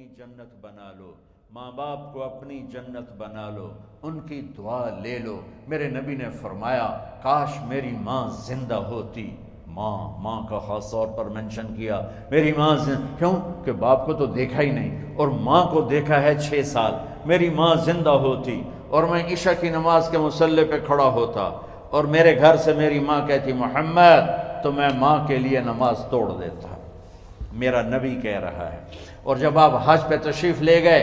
اپنی جنت بنا لو، ماں باپ کو اپنی جنت بنا لو، ان کی دعا لے لو۔ میرے نبی نے فرمایا کاش میری ماں زندہ ہوتی۔ ماں کا خاص طور پر منشن کیا، میری ماں کیوں کہ باپ کو تو دیکھا ہی نہیں اور ماں کو دیکھا ہے 6 سال۔ میری ماں زندہ ہوتی اور میں عشاء کی نماز کے مصلی پہ کھڑا ہوتا اور میرے گھر سے میری ماں کہتی محمد، تو میں ماں کے لیے نماز توڑ دیتا۔ میرا نبی کہہ رہا ہے۔ اور جب آپ حج پہ تشریف لے گئے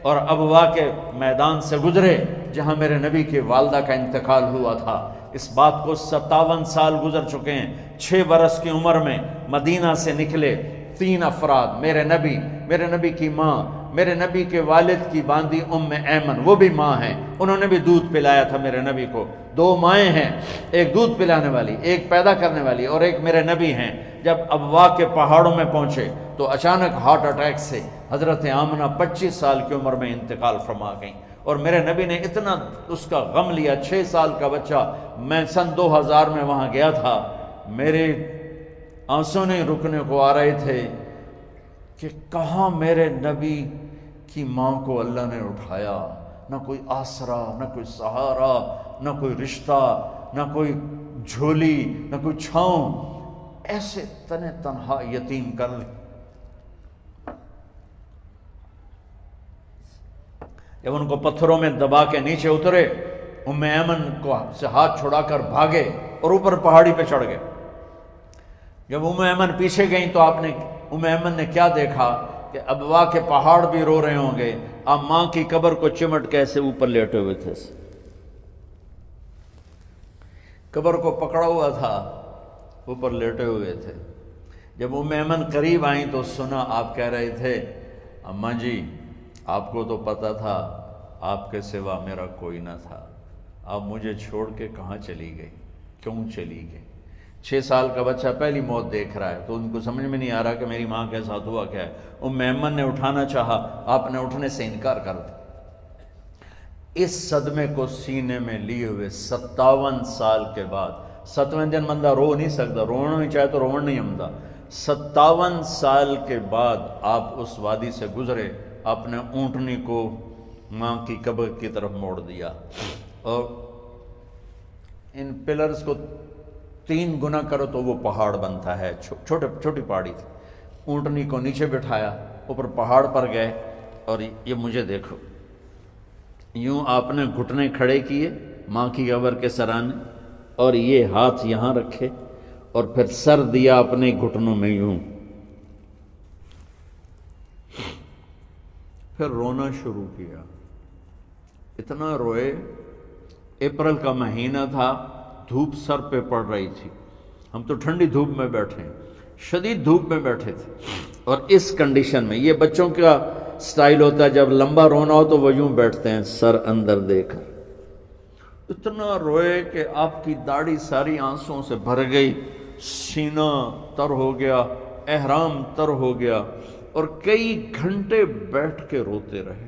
اور ابوا کے میدان سے گزرے جہاں میرے نبی کی والدہ کا انتقال ہوا تھا، اس بات کو 57 سال گزر چکے ہیں۔ 6 برس کی عمر میں مدینہ سے نکلے 3 افراد، میرے نبی کی ماں، میرے نبی کے والد کی باندی ام ایمن، وہ بھی ماں ہیں، انہوں نے بھی دودھ پلایا تھا میرے نبی کو۔ 2 مائیں ہیں، ایک دودھ پلانے والی، ایک پیدا کرنے والی، اور ایک میرے نبی ہیں۔ جب ابوا کے پہاڑوں میں پہنچے تو اچانک ہارٹ اٹیک سے حضرت آمنہ 25 سال کی عمر میں انتقال فرما گئیں، اور میرے نبی نے اتنا اس کا غم لیا۔ 6 سال کا بچہ، میں سن 2000 میں وہاں گیا تھا، میرے آنسوں نہیں رکنے کو آ رہے تھے کہ کہاں میرے نبی کی ماں کو اللہ نے اٹھایا، نہ کوئی آسرا، نہ کوئی سہارا، نہ کوئی رشتہ، نہ کوئی جھولی، نہ کوئی چھاؤں، ایسے تنہا یتیم کر لی۔ جب ان کو پتھروں میں دبا کے نیچے اترے، ام ایمن کو سے ہاتھ چھڑا کر بھاگے اور اوپر پہاڑی پہ چڑھ گئے۔ جب ام ایمن پیچھے گئیں تو ام ایمن نے کیا دیکھا کہ ابوا کے پہاڑ بھی رو رہے ہوں گے، آپ ماں کی قبر کو چمٹ کے ایسے اوپر لیٹے ہوئے تھے، قبر کو پکڑا ہوا تھا، اوپر لیٹے ہوئے تھے۔ جب ام ایمن قریب آئیں تو سنا آپ کہہ رہے تھے اماں جی، آپ کو تو پتہ تھا آپ کے سوا میرا کوئی نہ تھا، آپ مجھے چھوڑ کے کہاں چلی گئی، کیوں چلی گئی؟ 6 سال کا بچہ پہلی موت دیکھ رہا ہے تو ان کو سمجھ میں نہیں آ رہا کہ میری ماں کے ساتھ ہوا کیا ہے۔ ام ایمن نے اٹھانا چاہا، آپ نے اٹھنے سے انکار کر دیا۔ اس صدمے کو سینے میں لیے ہوئے 57 سال کے بعد، 7ویں دن بندہ رو نہیں سکتا، رونا نہیں چاہے تو رونا نہیں آمدا، 57 سال کے بعد آپ اس وادی سے گزرے، اپنے اونٹنی کو ماں کی قبر کی طرف موڑ دیا، اور ان پلرز کو 3 گنا کرو تو وہ پہاڑ بنتا ہے، چھوٹی پہاڑی تھی۔ اونٹنی کو نیچے بٹھایا، اوپر پہاڑ پر گئے، اور یہ مجھے دیکھو، یوں آپ نے گھٹنے کھڑے کیے ماں کی قبر کے سرانے، اور یہ ہاتھ یہاں رکھے اور پھر سر دیا اپنے گھٹنوں میں یوں، پھر رونا شروع کیا۔ اتنا روئے، اپریل کا مہینہ تھا، دھوپ سر پہ پڑ رہی تھی، ہم تو ٹھنڈی دھوپ میں بیٹھے ہیں، شدید دھوپ میں بیٹھے تھے، اور اس کنڈیشن میں یہ بچوں کا سٹائل ہوتا ہے جب لمبا رونا ہو تو وہ یوں بیٹھتے ہیں سر اندر دے کر۔ اتنا روئے کہ آپ کی داڑھی ساری آنسوں سے بھر گئی، سینہ تر ہو گیا، احرام تر ہو گیا، اور کئی گھنٹے بیٹھ کے روتے رہے۔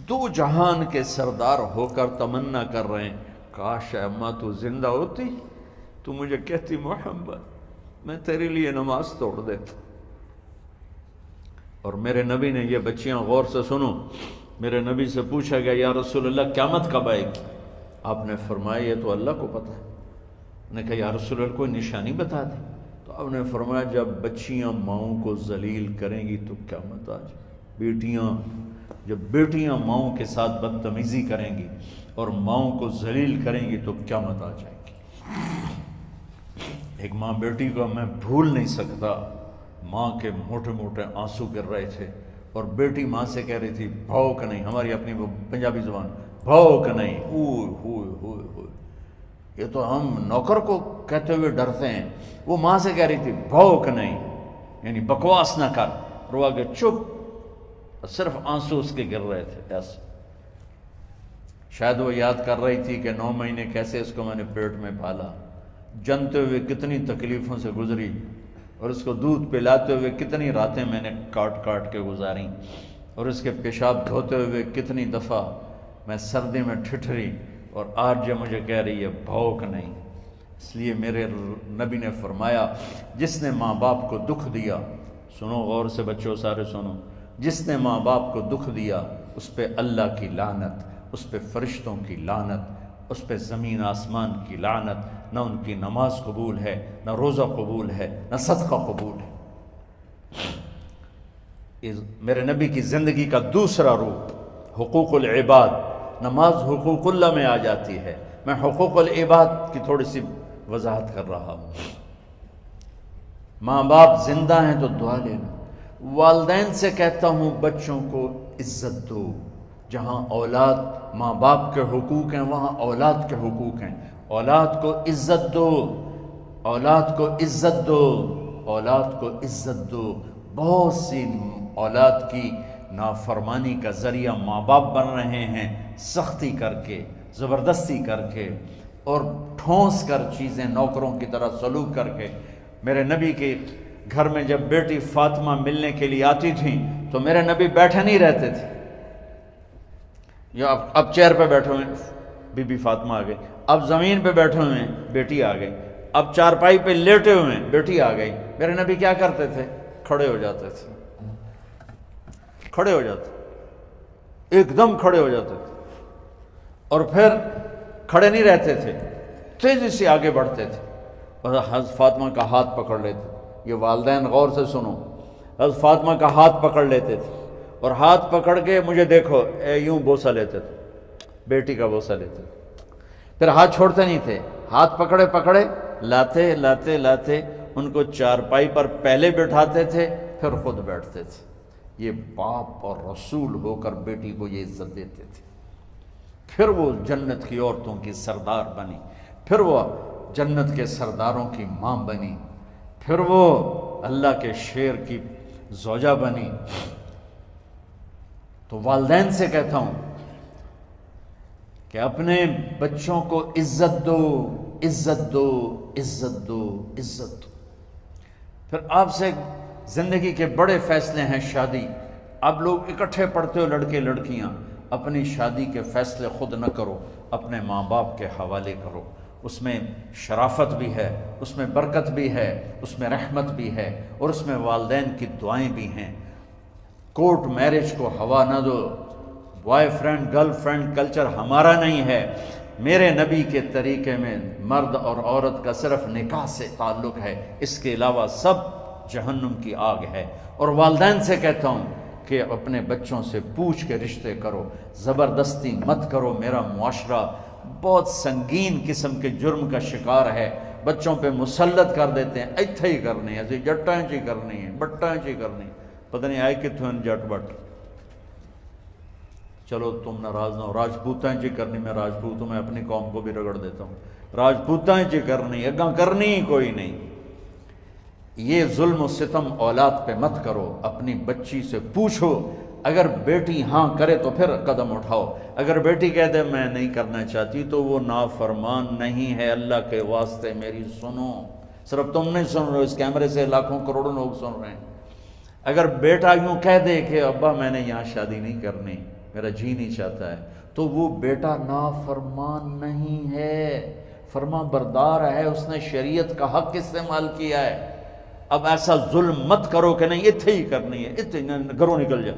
2 جہان کے سردار ہو کر تمنا کر رہے ہیں کاش اماں تو زندہ ہوتی، تو مجھے کہتی محمد میں تیرے لیے نماز توڑ دیتا۔ اور میرے نبی نے، یہ بچیاں غور سے سنو، میرے نبی سے پوچھا گیا یا رسول اللہ قیامت کب آئے گی؟ آپ نے فرمایا یہ تو اللہ کو پتہ ہے۔ نے کہا یا رسول اللہ کوئی نشانی بتا دیں؟ تو آپ نے فرمایا جب بچیاں ماؤں کو ذلیل کریں گی تو قیامت آ جائے۔ جب بیٹیاں ماؤں کے ساتھ بدتمیزی کریں گی اور ماؤں کو ذلیل کریں گی تو قیامت آ جائے گی۔ ایک ماں بیٹی کو میں بھول نہیں سکتا، ماں کے موٹے موٹے آنسو گر رہے تھے، اور بیٹی ماں سے کہہ رہی تھی بھوک نہیں، ہماری اپنی پنجابی زبان، بھوک نہیں، اوئے ہوئے ہوئے ہوئے، یہ تو ہم نوکر کو کہتے ہوئے ڈرتے ہیں، وہ ماں سے کہہ رہی تھی بھوک نہیں، یعنی بکواس نہ کر، روا کے چپ، صرف آنسو اس کے گر رہے تھے ایسے۔ شاید وہ یاد کر رہی تھی کہ 9 مہینے کیسے اس کو میں نے پیٹ میں پالا، جنتے ہوئے کتنی تکلیفوں سے گزری، اور اس کو دودھ پلاتے ہوئے کتنی راتیں میں نے کاٹ کاٹ کے گزاری، اور اس کے پیشاب دھوتے ہوئے کتنی دفعہ میں سردی میں ٹھٹھری، اور آج جو مجھے کہہ رہی ہے بھوک نہیں۔ اس لیے میرے نبی نے فرمایا جس نے ماں باپ کو دکھ دیا، سنو غور سے بچوں سارے سنو، جس نے ماں باپ کو دکھ دیا اس پہ اللہ کی لعنت، اس پہ فرشتوں کی لعنت، اس پہ زمین آسمان کی لعنت، نہ ان کی نماز قبول ہے، نہ روزہ قبول ہے، نہ صدقہ قبول ہے۔ میرے نبی کی زندگی کا دوسرا روپ حقوق العباد، نماز حقوق اللہ میں آ جاتی ہے، میں حقوق العباد کی تھوڑی سی وضاحت کر رہا ہوں۔ ماں باپ زندہ ہیں تو دعا لینا۔ والدین سے کہتا ہوں بچوں کو عزت دو، جہاں اولاد ماں باپ کے حقوق ہیں وہاں اولاد کے حقوق ہیں، اولاد کو عزت دو، اولاد کو عزت دو، اولاد کو عزت دو۔ بہت سی اولاد کی نافرمانی کا ذریعہ ماں باپ بن رہے ہیں، سختی کر کے، زبردستی کر کے اور ٹھونس کر چیزیں نوکروں کی طرح سلوک کر کے۔ میرے نبی کے گھر میں جب بیٹی فاطمہ ملنے کے لیے آتی تھیں تو میرے نبی بیٹھے نہیں رہتے تھے، یا اب چیئر پہ بیٹھے ہوئے بی بی فاطمہ آ گئی، اب زمین پہ بیٹھے ہوئے ہیں بیٹی آ گئی، اب چارپائی پہ لیٹے ہوئے ہیں بیٹی آ گئی۔ میرے نبی کیا کرتے تھے؟ کھڑے ہو جاتے تھے، کھڑے ہو جاتے، ایک دم کھڑے ہو جاتے تھے، اور پھر کھڑے نہیں رہتے تھے، تیزی سے آگے بڑھتے تھے اور حضرت فاطمہ کا ہاتھ پکڑ لیتے۔ یہ والدین غور سے سنو، حضرت فاطمہ کا ہاتھ پکڑ لیتے تھے اور ہاتھ پکڑ کے مجھے دیکھو یوں بوسہ لیتے تھے، بیٹی کا بوسہ لیتے تھے، پھر ہاتھ چھوڑتے نہیں تھے، ہاتھ پکڑے پکڑے لاتے لاتے لاتے ان کو چارپائی پر پہلے بٹھاتے تھے پھر خود بیٹھتے تھے۔ یہ باپ اور رسول ہو کر بیٹی کو یہ عزت دیتے تھے۔ پھر وہ جنت کی عورتوں کی سردار بنی، پھر وہ جنت کے سرداروں کی ماں بنی، پھر وہ اللہ کے شیر کی زوجہ بنی۔ تو والدین سے کہتا ہوں کہ اپنے بچوں کو عزت دو، عزت دو، عزت دو، عزت دو۔ پھر آپ سے زندگی کے بڑے فیصلے ہیں شادی۔ اب لوگ اکٹھے پڑھتے ہو لڑکے لڑکیاں، اپنی شادی کے فیصلے خود نہ کرو، اپنے ماں باپ کے حوالے کرو۔ اس میں شرافت بھی ہے، اس میں برکت بھی ہے، اس میں رحمت بھی ہے، اور اس میں والدین کی دعائیں بھی ہیں۔ کورٹ میرج کو ہوا نہ دو، boy friend girl friend culture ہمارا نہیں ہے۔ میرے نبی کے طریقے میں مرد اور عورت کا صرف نکاح سے تعلق ہے، اس کے علاوہ سب جہنم کی آگ ہے۔ اور والدین سے کہتا ہوں کہ اپنے بچوں سے پوچھ کے رشتے کرو، زبردستی مت کرو۔ میرا معاشرہ بہت سنگین قسم کے جرم کا شکار ہے، بچوں پہ مسلط کر دیتے ہیں، ایتھے ہی کرنی ہے، ایسے جٹائیں چی کرنی ہے، بٹائیں چی کرنی ہے، پتہ نہیں آئے کتوں جٹ بٹ۔ چلو تم ناراض نہ ہو، راجپوتائیں چی کرنی، میں راجپوت ہوں، میں اپنی قوم کو بھی رگڑ دیتا ہوں، راجپوتائیں چی کرنی، اگاں کرنی ہی کوئی نہیں۔ یہ ظلم و ستم اولاد پہ مت کرو، اپنی بچی سے پوچھو، اگر بیٹی ہاں کرے تو پھر قدم اٹھاؤ، اگر بیٹی کہہ دے میں نہیں کرنا چاہتی تو وہ نافرمان نہیں ہے۔ اللہ کے واسطے میری سنو، صرف تم نہیں سن رہے ہو، اس کیمرے سے لاکھوں کروڑوں لوگ سن رہے ہیں۔ اگر بیٹا یوں کہہ دے کہ ابا میں نے یہاں شادی نہیں کرنی، میرا جی نہیں چاہتا ہے، تو وہ بیٹا نافرمان نہیں ہے، فرما بردار ہے، اس نے شریعت کا حق استعمال کیا ہے۔ اب ایسا ظلم مت کرو کہ نہیں اتھے ہی کرنی ہے، اتھے گھروں نکل جا۔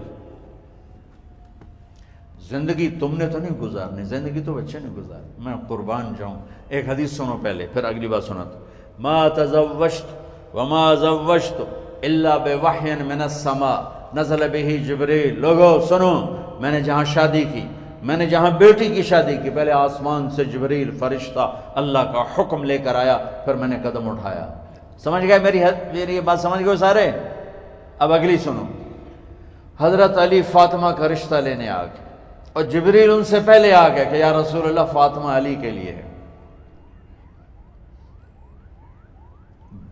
زندگی تم نے تو نہیں گزارنی، زندگی تو بچے نے گزارنی۔ میں قربان جاؤں، ایک حدیث سنو پہلے پھر اگلی بات سناتا ہوں۔ ما تزوجت وما زوجت الا بوحی من السماء نزل به جبریل۔ لوگو سنو، میں نے جہاں شادی کی، میں نے جہاں بیٹی کی شادی کی، پہلے آسمان سے جبریل فرشتہ اللہ کا حکم لے کر آیا، پھر میں نے قدم اٹھایا۔ سمجھ گئے میری یہ بات؟ سمجھ گئے سارے؟ اب اگلی سنو۔ حضرت علی فاطمہ کا رشتہ لینے آ گئے اور جبریل ان سے پہلے آ گیا کہ یا رسول اللہ فاطمہ علی کے لیے ہے۔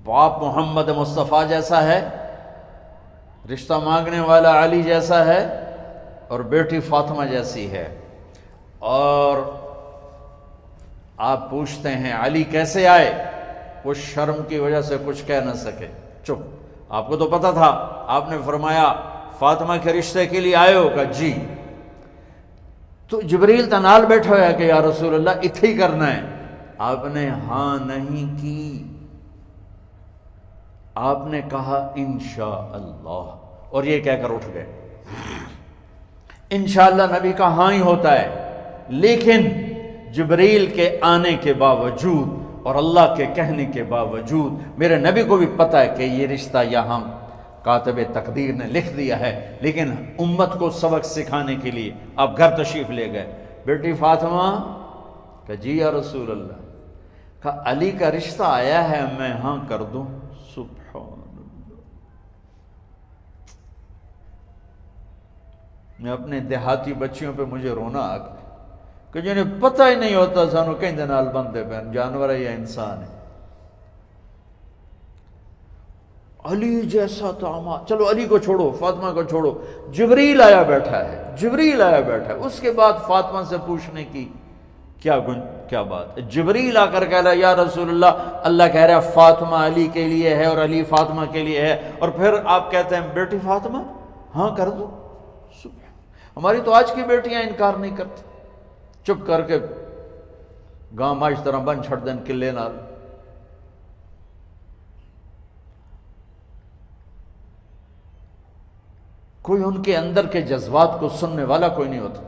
باپ محمد مصطفیٰ جیسا ہے، رشتہ مانگنے والا علی جیسا ہے، اور بیٹی فاطمہ جیسی ہے۔ اور آپ پوچھتے ہیں علی کیسے آئے؟ وہ شرم کی وجہ سے کچھ کہہ نہ سکے، چپ۔ آپ کو تو پتا تھا، آپ نے فرمایا فاطمہ کے رشتے کے لیے آئے ہو؟ کہا جی۔ تو جبریل تنال بیٹھا ہوا ہے کہ یا رسول اللہ اتھے ہی کرنا ہے۔ آپ نے ہاں نہیں کی، آپ نے کہا انشاءاللہ، اور یہ کہہ کر اٹھ گئے۔ انشاءاللہ نبی کا ہاں ہی ہوتا ہے، لیکن جبریل کے آنے کے باوجود اور اللہ کے کہنے کے باوجود میرے نبی کو بھی پتہ ہے کہ یہ رشتہ یہاں کاتب تقدیر نے لکھ دیا ہے، لیکن امت کو سبق سکھانے کے لیے آپ گھر تشریف لے گئے۔ بیٹی فاطمہ کہ جی یا رسول اللہ، کہا علی کا رشتہ آیا ہے، میں ہاں کر دوں؟ سبحان اللہ۔ میں اپنے دیہاتی بچیوں پہ مجھے رونا آ گیا کہ جنہیں پتہ ہی نہیں ہوتا سانو کہیں نال بندے پہ جانور ہے یا انسان ہے۔ علی جیسا داماد، چلو علی کو چھوڑو، فاطمہ کو چھوڑو، جبریل آیا بیٹھا ہے، جبریل آیا بیٹھا ہے۔ اس کے بعد فاطمہ سے پوچھنے کی کیا بات ہے؟ جبریل آ کر کہہ رہا ہے یا رسول اللہ، اللہ کہہ رہا ہے فاطمہ علی کے لیے ہے اور علی فاطمہ کے لیے ہے، اور پھر آپ کہتے ہیں بیٹی فاطمہ ہاں کر دو۔ ہماری تو آج کی بیٹیاں انکار نہیں کرتی، چپ کر کے گاں ماج طرح بن چھڑ دین کلے نال۔ کوئی ان کے اندر کے جذبات کو سننے والا کوئی نہیں ہوتا،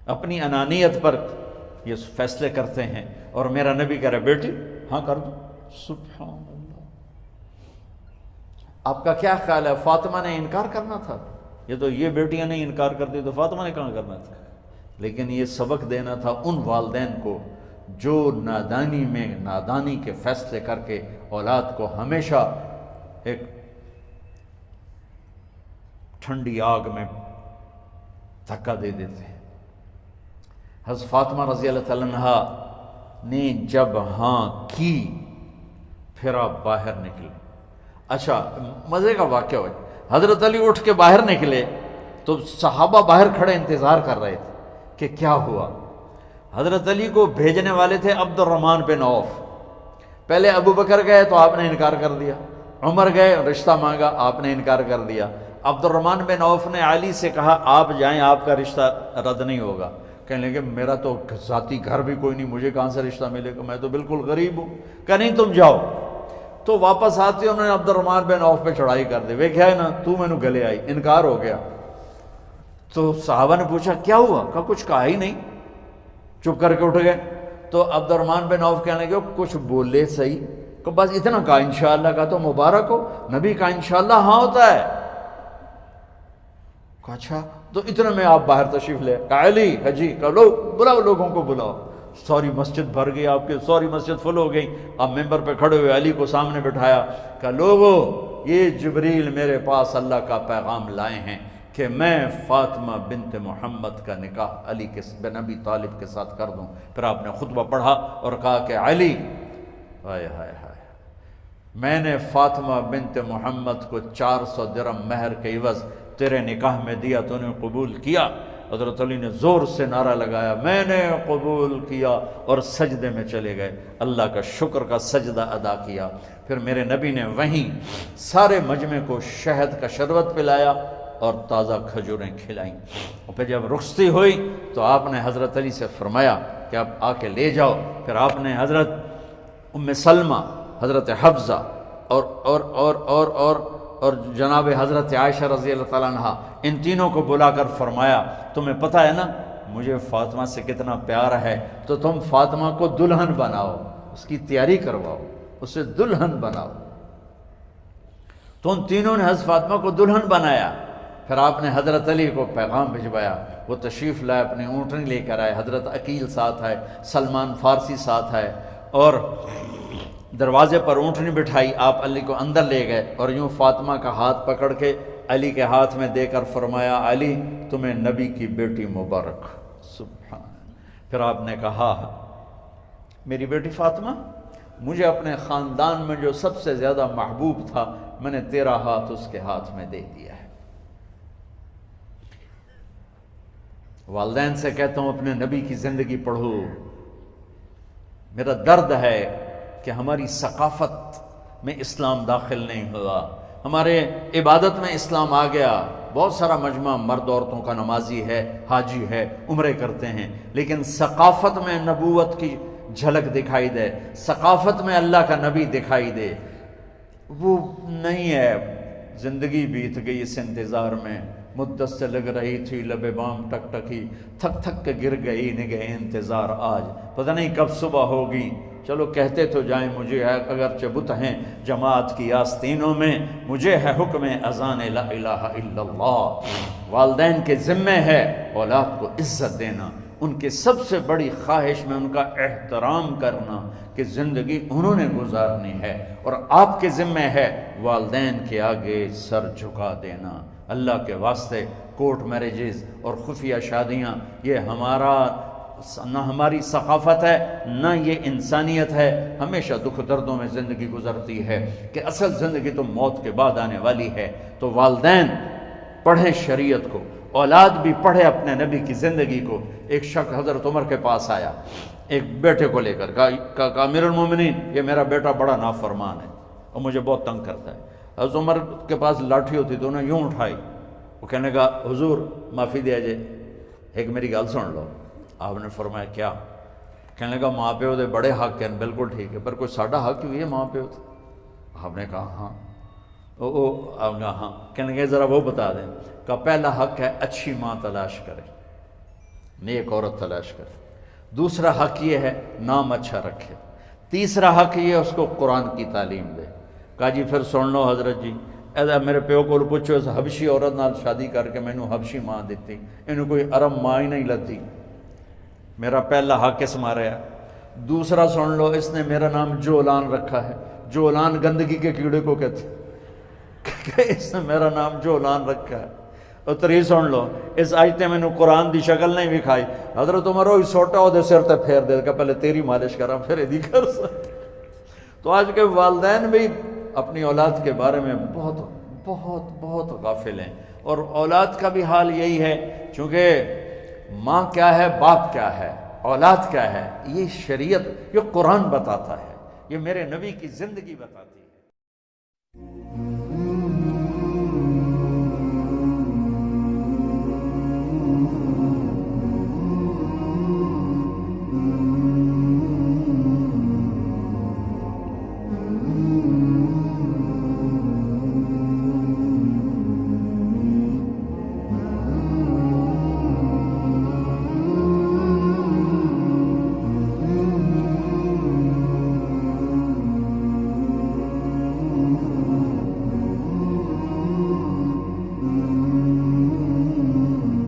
اپنی انانیت پر یہ فیصلے کرتے ہیں، اور میرا نبی کہہ رہا ہے بیٹی ہاں کر دو۔ سبحان اللہ۔ آپ کا کیا خیال ہے فاطمہ نے انکار کرنا تھا؟ یہ تو یہ بیٹیاں نہیں انکار کرتی تو فاطمہ نے کہاں کرنا تھا؟ لیکن یہ سبق دینا تھا ان والدین کو جو نادانی میں نادانی کے فیصلے کر کے اولاد کو ہمیشہ ایک ٹھنڈی آگ میں دھکا دے دیتے ہیں۔ حضرت فاطمہ رضی اللہ تعالیٰ عنہا نے جب ہاں کی پھر آپ باہر نکلے۔ اچھا مزے کا واقعہ ہوا، حضرت علی اٹھ کے باہر نکلے تو صحابہ باہر کھڑے انتظار کر رہے تھے کہ کیا ہوا۔ حضرت علی کو بھیجنے والے تھے عبد الرحمن بن عوف، پہلے ابو بکر گئے تو آپ نے انکار کر دیا، عمر گئے رشتہ مانگا، آپ نے انکار کر دیا۔ عبد الرحمن بن عوف نے علی سے کہا آپ جائیں، آپ کا رشتہ رد نہیں ہوگا۔ کہنے لگے میرا تو ذاتی گھر بھی کوئی نہیں، مجھے کہاں سے رشتہ ملے گا، میں تو بالکل غریب ہوں۔ کہ نہیں تم جاؤ۔ تو واپس آتے انہوں نے عبد الرحمن بن عوف پہ چڑھائی کر دی، ویکھیا ہے نا تو مینوں گلے آئی، انکار ہو گیا۔ تو صحابہ نے پوچھا کیا ہوا؟ کہا کچھ کہا ہی نہیں، چپ کر کے اٹھ گئے۔ تو عبد الرحمن بن عوف کہنے لگے کچھ بولے صحیح، کہ بس اتنا کہا انشاءاللہ کا تو مبارک ہو، نبی کا انشاءاللہ ہاں ہوتا ہے۔ کہا اچھا، تو اتنے میں آپ باہر تشریف لے۔ کہا علی جی، کہا لو بلاؤ، لوگوں کو بلاؤ۔ ساری مسجد بھر گئی، آپ کے ساری مسجد فل ہو گئی۔ آپ ممبر پہ کھڑے ہوئے علی کو سامنے بٹھایا، کہا لوگو یہ جبریل میرے پاس اللہ کا پیغام لائے ہیں کہ میں فاطمہ بنت محمد کا نکاح علی کے بن ابی طالب کے ساتھ کر دوں۔ پھر آپ نے خطبہ پڑھا اور کہا کہ علی ہائے ہائے ہائے، میں نے فاطمہ بنت محمد کو 400 درہم مہر کے عوض تیرے نکاح میں دیا، تو نے قبول کیا؟ حضرت علی نے زور سے نعرہ لگایا میں نے قبول کیا، اور سجدے میں چلے گئے، اللہ کا شکر کا سجدہ ادا کیا۔ پھر میرے نبی نے وہیں سارے مجمع کو شہد کا شربت پلایا اور تازہ کھجوریں کھلائیں، اور پھر جب رخصتی ہوئی تو آپ نے حضرت علی سے فرمایا کہ آپ آ کے لے جاؤ۔ پھر آپ نے حضرت ام سلمہ، حضرت حفصہ اور جناب حضرت عائشہ رضی اللہ تعالیٰ عنہ، ان تینوں کو بلا کر فرمایا تمہیں پتہ ہے نا مجھے فاطمہ سے کتنا پیار ہے، تو تم فاطمہ کو دلہن بناؤ، اس کی تیاری کرواؤ، اسے دلہن بناؤ۔ تو ان تینوں نے حضرت فاطمہ کو دلہن بنایا۔ پھر آپ نے حضرت علی کو پیغام بھجوایا، وہ تشریف لائے، اپنی اونٹنی لے کر آئے، حضرت عقیل ساتھ ہے، سلمان فارسی ساتھ ہے، اور دروازے پر اونٹنی بٹھائی، آپ علی کو اندر لے گئے اور یوں فاطمہ کا ہاتھ پکڑ کے علی کے ہاتھ میں دے کر فرمایا علی تمہیں نبی کی بیٹی مبارک۔ سبحان۔ پھر آپ نے کہا میری بیٹی فاطمہ، مجھے اپنے خاندان میں جو سب سے زیادہ محبوب تھا میں نے تیرا ہاتھ اس کے ہاتھ میں دے دیا ہے۔ والدین سے کہتا ہوں اپنے نبی کی زندگی پڑھو۔ میرا درد ہے کہ ہماری ثقافت میں اسلام داخل نہیں ہوا، ہمارے عبادت میں اسلام آ گیا، بہت سارا مجمع مرد عورتوں کا نمازی ہے، حاجی ہے، عمرے کرتے ہیں، لیکن ثقافت میں نبوت کی جھلک دکھائی دے، ثقافت میں اللہ کا نبی دکھائی دے، وہ نہیں ہے۔ زندگی بیت گئی اس انتظار میں، مدت سے لگ رہی تھی لب بام ٹک ٹکی، تھک تھک کے گر گئی نگہ انتظار آج، پتہ نہیں کب صبح ہوگی۔ چلو کہتے تو جائیں مجھے ہے اگرچہ بت ہیں جماعت کی آستینوں میں، مجھے ہے حکم اذان لا الہ الا اللہ۔ والدین کے ذمہ ہے اولاد کو عزت دینا، ان کے سب سے بڑی خواہش میں ان کا احترام کرنا کہ زندگی انہوں نے گزارنی ہے، اور آپ کے ذمہ ہے والدین کے آگے سر جھکا دینا۔ اللہ کے واسطے کورٹ میرجز اور خفیہ شادیاں یہ نہ ہماری ثقافت ہے نہ یہ انسانیت ہے۔ ہمیشہ دکھ دردوں میں زندگی گزرتی ہے کہ اصل زندگی تو موت کے بعد آنے والی ہے۔ تو والدین پڑھیں شریعت کو، اولاد بھی پڑھے اپنے نبی کی زندگی کو۔ ایک شخص حضرت عمر کے پاس آیا ایک بیٹے کو لے کر، کہا امیر المومنین یہ میرا بیٹا بڑا نافرمان ہے اور مجھے بہت تنگ کرتا ہے۔ حضرت عمر کے پاس لاٹھی ہوتی تو انہوں نے یوں اٹھائی، وہ کہنے کا حضور معافی دیا جائے، ایک میری گل سن لو۔ آپ نے فرمایا کیا؟ کہنے لگا ماں پیو دے بڑے حق ہیں، بالکل ٹھیک ہے، پر کوئی ساڈا حق بھی ہے ماں پیو؟ آپ نے کہا ہاں۔ آپ نے کہا ہاں۔ کہنے لگے ذرا وہ بتا دیں۔ کہا پہلا حق ہے اچھی ماں تلاش کرے، نیک عورت تلاش کرے۔ دوسرا حق یہ ہے نام اچھا رکھے۔ تیسرا حق یہ ہے اس کو قرآن کی تعلیم دے۔ کہا جی پھر سن لو حضرت جی، ایسا میرے پیو کو پوچھو اس حبشی عورت نال شادی کر کے مینوں حبشی ماں دیتی، انہوں کوئی عرب ماں ہی نہیں لتی۔ میرا پہلا حق اس مارے ہے۔ دوسرا سن لو، اس نے میرا نام جولان رکھا ہے، جولان گندگی کے کیڑے کو کہتے کہ اس نے میرا نام جولان رکھا ہے۔ اور تری سن لو، اس آج تے میں نے قرآن دی شکل نہیں دکھائی۔ حضرت عمر ہوئی سوٹا ہو دے سر تے پھیر دے کہ پہلے تیری مالش کراں پھر ایدی کر سکتے۔ تو آج کے والدین بھی اپنی اولاد کے بارے میں بہت بہت بہت غافل ہیں، اور اولاد کا بھی حال یہی ہے، چونکہ ماں کیا ہے، باپ کیا ہے، اولاد کیا ہے، یہ شریعت، یہ قرآن بتاتا ہے، یہ میرے نبی کی زندگی بتاتی ہے۔